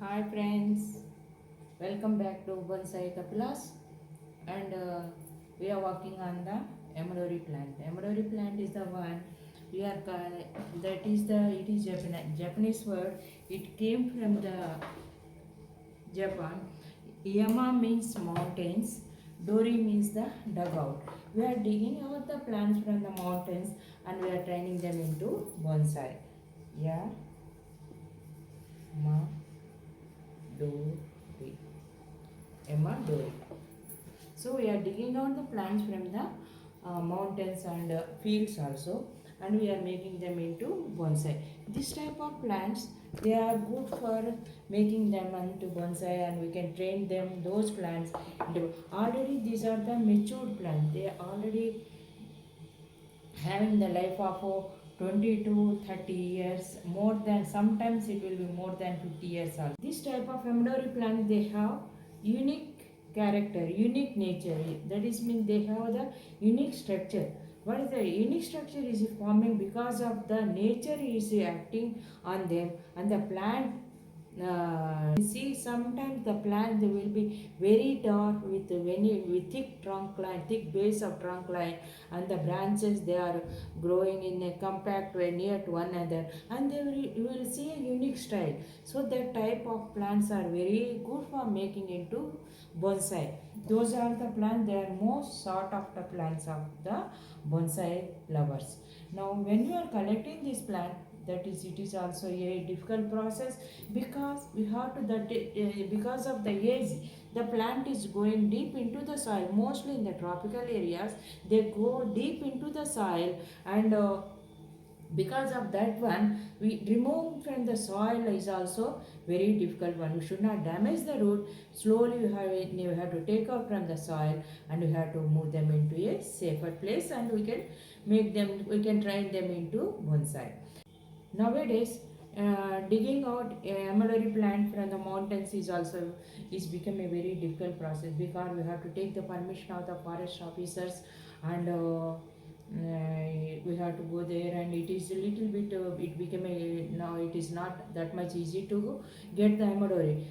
Hi friends, welcome back to Bonsai Kapilas and we are working on the Yamadori plant. Yamadori plant is the one we are that is the it is Japanese word. It came from the Japan. Yama means mountains. Dori means the dugout. We are digging out the plants from the mountains and we are turning them into bonsai. Yeah, ma, do, ri. Yamadori. So we are digging out the plants from the mountains and fields also, and we are making them into bonsai. This type of plants, they are good for making them into bonsai, and we can train them those plants. Already these are the matured plants. They are already having the life of 20 to 30 years, more than, sometimes it will be more than 50 years also. This type of Yamadori plant, they have unique character, unique nature. That is mean they have the unique structure. What is the unique structure is forming because of the nature is acting on them, and the plant see sometimes the plant they will be very dark with thick trunk line, thick base of trunk line, and the branches they are growing in a compact way near to one another, and you will see a unique style. So that type of plants are very good for making into bonsai. Those are the plants, they are most sought after plants of the bonsai lovers. Now when you are collecting this plant, that is it is also a difficult process because we have to that because of the age the plant is going deep into the soil. Mostly in the tropical areas they go deep into the soil, and because of that one we remove from the soil is also very difficult one. We should not damage the root. Slowly you have to take out from the soil, and we have to move them into a safer place, and we can train them into bonsai. Nowadays, digging out a Yamadori plant from the mountains is become a very difficult process because we have to take the permission of the forest officers, and we have to go there, and it is a little bit it became a now it is not that much easy to get the Yamadori.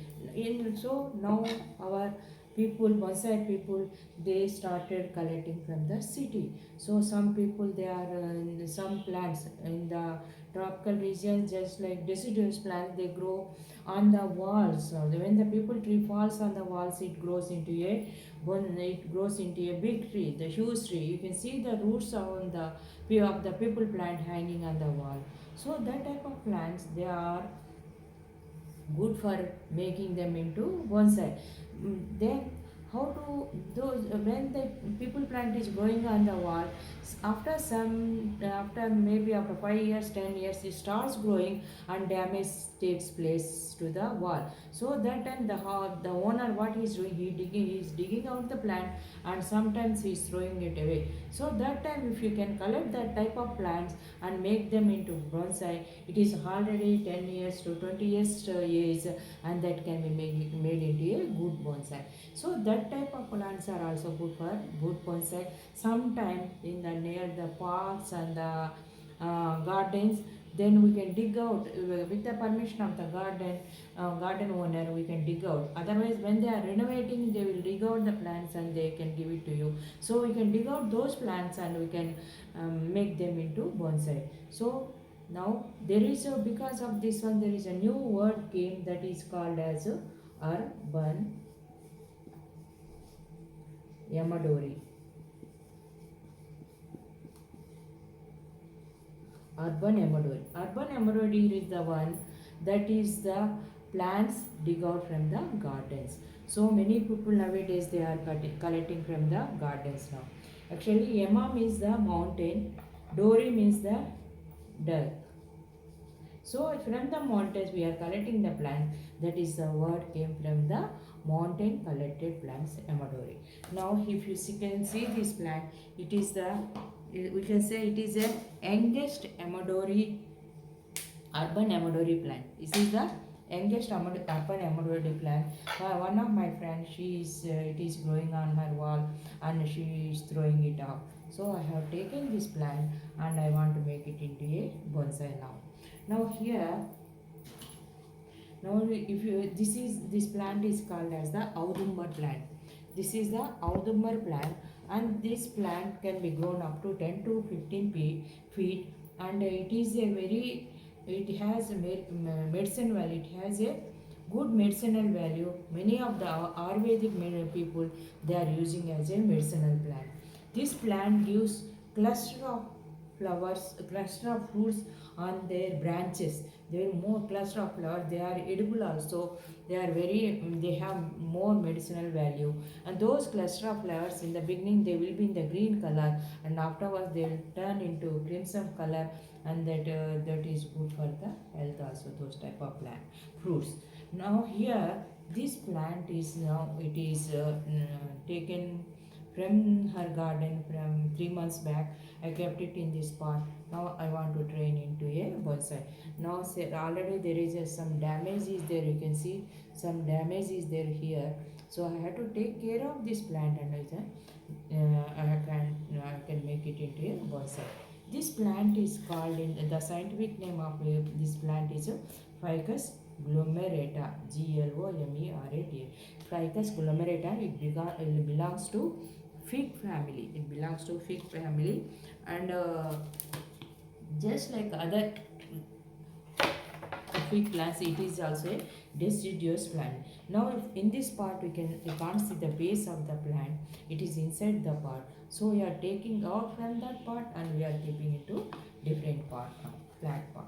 So now our people, bonsai people, they started collecting from the city. So some people they are some plants in the tropical regions, just like deciduous plants, they grow on the walls. So when the people tree falls on the walls, it grows into a big tree, the huge tree. You can see the roots on the people plant hanging on the wall. So that type of plants, they are good for making them into bonsai. Then how to those when the people plant is growing on the wall, after maybe after 5 years 10 years it starts growing and damage takes place to the wall. So that time the owner what he is doing, he is digging out the plant, and sometimes he is throwing it away. So that time if you can collect that type of plants and make them into bonsai, it is already 10 years to 20 years age, and that can be made into a good bonsai. So that type of plants are also good for good bonsai. Sometime in the near the parks and the gardens, then we can dig out with the permission of the garden owner. We can dig out. Otherwise, when they are renovating, they will dig out the plants and they can give it to you. So we can dig out those plants and we can make them into bonsai. So now there is a, because of this one there is a new word came, that is called as urban Yamadori. Urban Yamadori. Urban Yamadori is the one that is the plants dig out from the gardens. So many people nowadays they are collecting from the gardens now. Actually, Yama means the mountain, Dori means the duck. So from the mountains we are collecting the plant. That is the word came from the mountain collected plants Yamadori. Now if you can see this plant, it is the, we can say it is a youngest Yamadori, urban Yamadori plant. This is the youngest urban Yamadori plant. One of my friends, it is growing on her wall and she is throwing it off. So I have taken this plant and I want to make it into a bonsai now. Now here Now, if you this plant is called as the Audumber plant. This is the Audumber plant, and this plant can be grown up to 10 to 15 feet, and it is a very, it has a medicine value. It has a good medicinal value. Many of the Ayurvedic people, they are using as a medicinal plant. This plant gives cluster of flowers, cluster of fruits on their branches. There are more cluster of flowers. They are edible also. They are very. They have more medicinal value. And those cluster of flowers, in the beginning they will be in the green color, and afterwards they will turn into crimson color, and that is good for the health also. Those type of plant fruits. Now here this plant is now it is taken from her garden from 3 months back. I kept it in this pot. Now I want to train into a bonsai. Now say already there is some damage is there. You can see some damage is there here. So I have to take care of this plant, and I can make it into a bonsai. This plant is called, in the scientific name of this plant is Ficus glomerata, Glomerata. Ficus glomerata, it belongs to fig family. It belongs to fig family, and just like other fig plants, it is also a deciduous plant. Now, if in this part we can't see the base of the plant. It is inside the pot. So we are taking out from that part and we are keeping it to different part, flat part.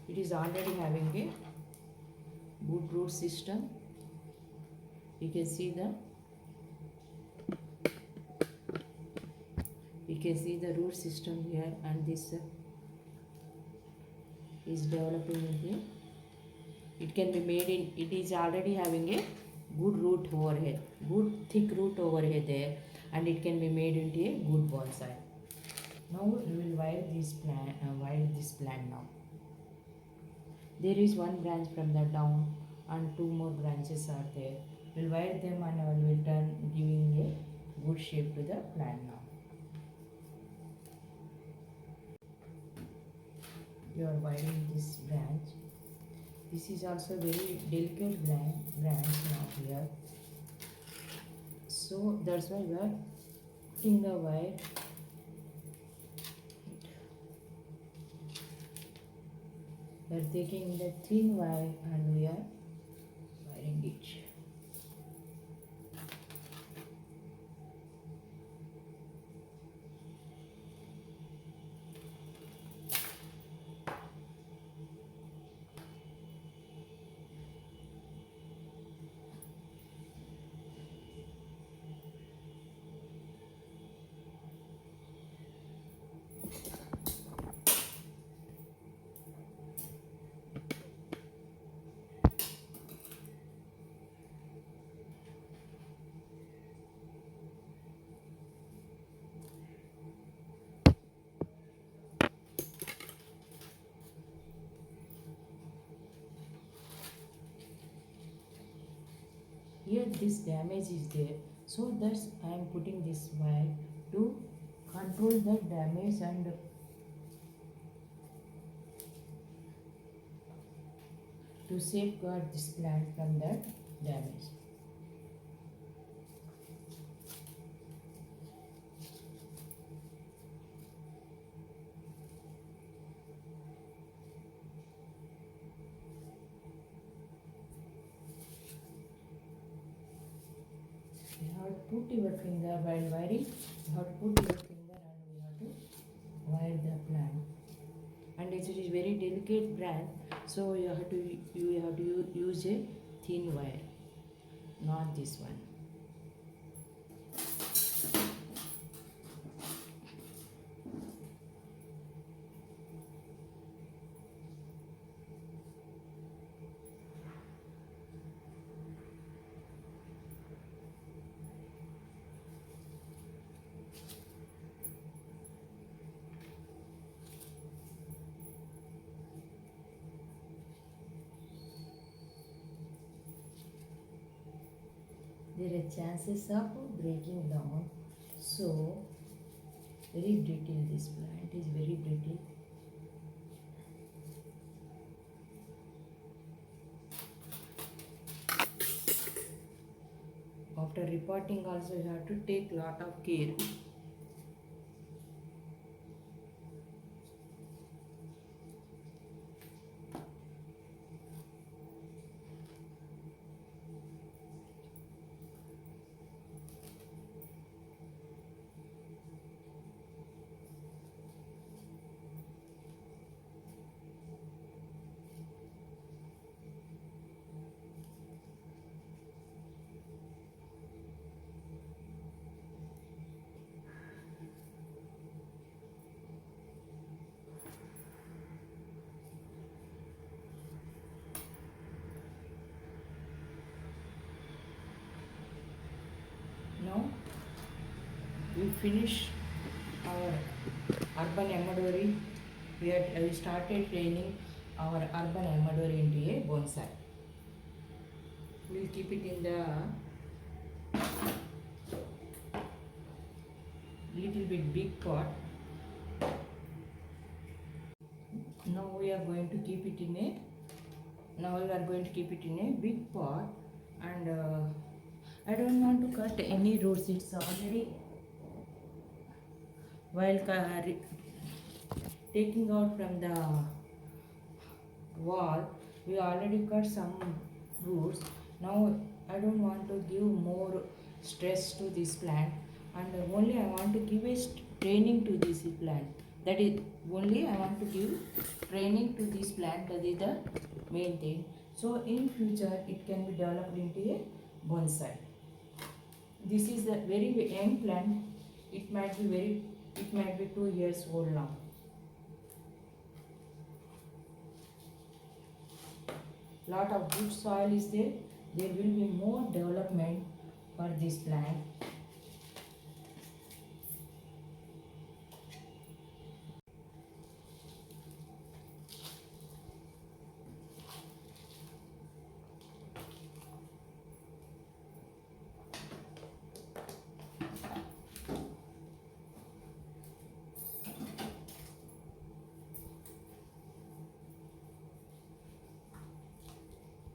It is already having a good root system. You can see the root system here, and this is developing in here. It can be made in. It is already having a good root overhead, good thick root overhead there, and it can be made into a good bonsai. Now we will wire this plant. Wire this plant now. There is one branch from the down, and two more branches are there. We'll wire them and we'll turn, giving a good shape to the plant now. You are wiring this branch. This is also very delicate branch now here. So that's why we are putting the wire. We are taking the thin wire and we are wiring it. Here this damage is there, so that's I am putting this wire to control the damage and to safeguard this plant from that damage. You have to put your finger while wiring. You have to put your finger and we have to wire the plant. And it is very delicate plant, so you have to use a thin wire, not this one. there are chances of breaking down. So very brittle, this plant is very brittle. After repotting also you have to take lot of care. Now we finish our Urban Yamadori. We started training our Urban Yamadori into a bonsai. We'll keep it in the little bit big pot. Now we are going to keep it in a big pot, and I don't want to cut any roots. It's already while taking out from the wall, we already cut some roots. Now I don't want to give more stress to this plant, and only I want to give a training to this plant. That is only I want to give training to this plant. That is the main thing. So in future it can be developed into a bonsai. This is a very young plant. It might be 2 years old now. Lot of good soil is there. There will be more development for this plant.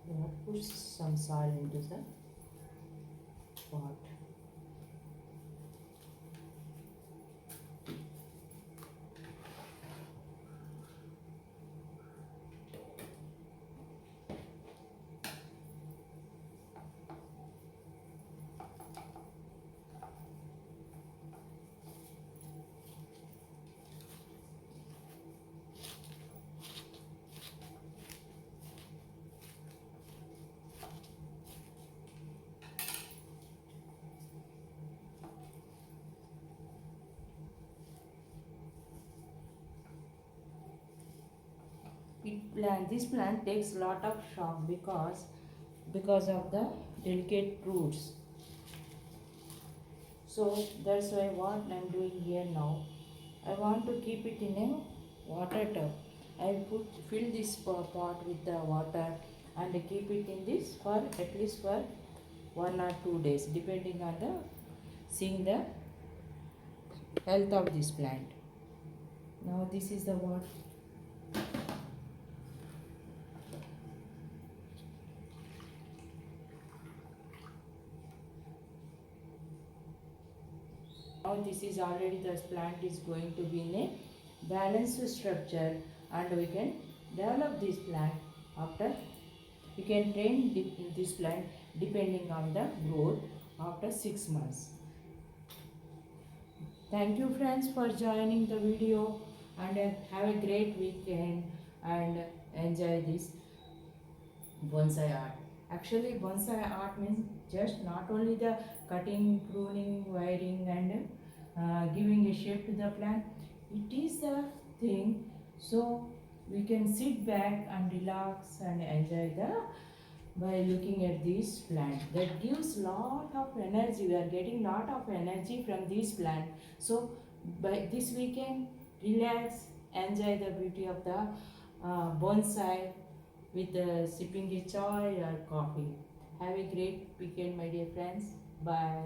We have to put some soil into the pot. This plant takes lot of shock because of the delicate roots. So that's why what I am doing here now, I want to keep it in a water tub. I fill this pot with the water and keep it in this for at least for 1 or 2 days, depending on the seeing the health of this plant. Now this is the water. Now this is already, the plant is going to be in a balanced structure, and we can develop this plant after. We can train this plant depending on the growth after 6 months. Thank you friends for joining the video, and have a great weekend and enjoy this bonsai art. Actually bonsai art means just not only the cutting, pruning, wiring and giving a shape to the plant. It is a thing, so we can sit back and relax and enjoy the by looking at this plant. That gives lot of energy. We are getting lot of energy from this plant. So by this we can relax, enjoy the beauty of the bonsai with sipping a chai or coffee. Have a great weekend, my dear friends. Bye.